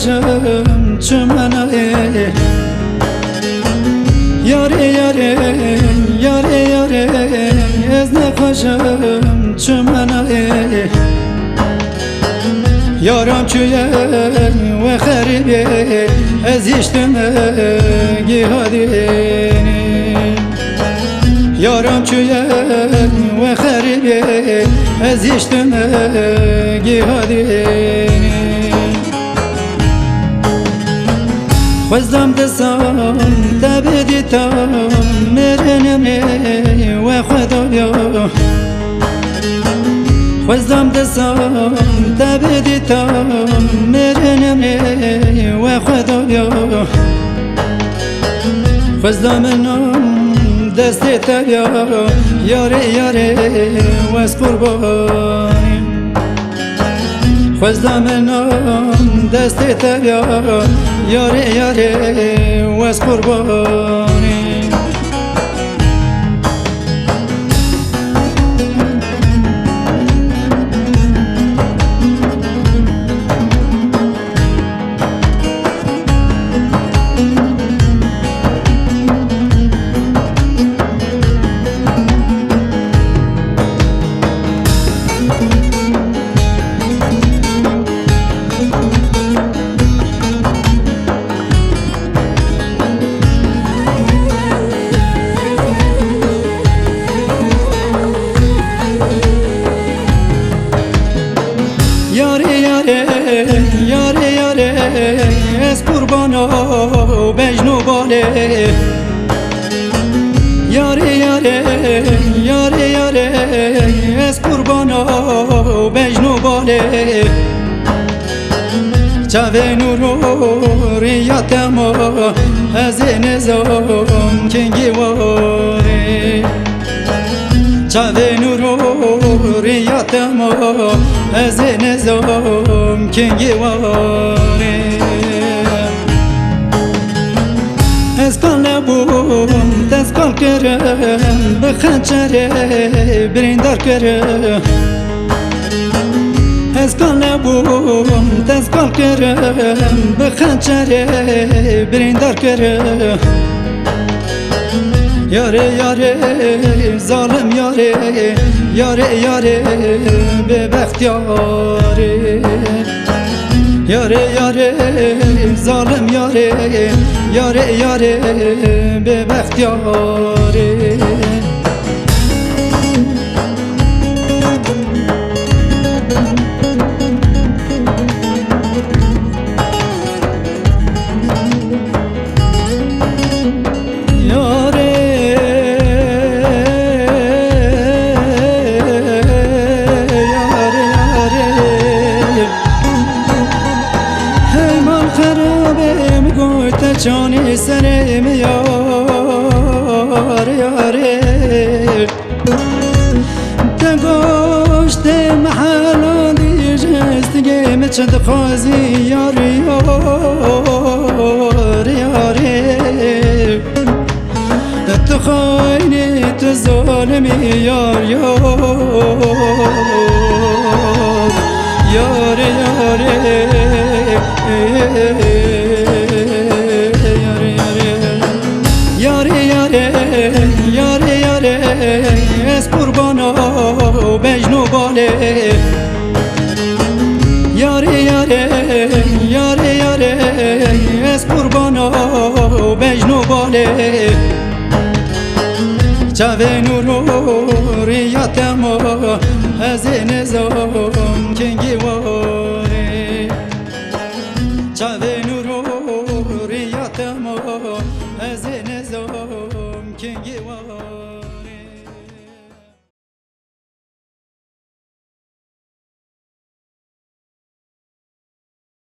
نخوشم چمنه یاره یاره یاره یاره از نخوشم چمنه یارم چویه و خریبه از یشتمه گیهادینی یارم چویه و خریبه از یشتمه گیهادینی خوزدم دستم تبدی تا مرنمی و خدا بیا خوزدم دستم تبدی تا مرنمی و خدا بیا خوزدم نام دستی تا بیا یاره یاره و از قربانی خوزدم نام دستی تا بیا یاره یاره و از قربانی یاره یاره از قربانا بجنو باله یاره یاره یاره یاره از قربانا بجنو باله چاوه نورو ریاتما از نظام کنگی واره چاوه نورو ریاتما از نظام کنگی واره از کال نبوم دست کال کرم به خنچره بریندار کرم از کال نبوم دست کال کرم به خنچره بریندار کرم یاره یاره ظالم یاره یاره یاره به بختیاره یاره یاره ظالم یاره یاره یاره به بختیاره جانی سرم یار یاره تگاشت محلا دیجست گیم چند خوازی یار یار یاره تو خاینی تو ظالمی یار یار یاره یاره یاره یاره از قربانا بجنو باله یاره یاره یاره یاره از قربانا بجنو باله چاوه نورو ریاتما از نظام کنگی واره چاوه نورو ریاتما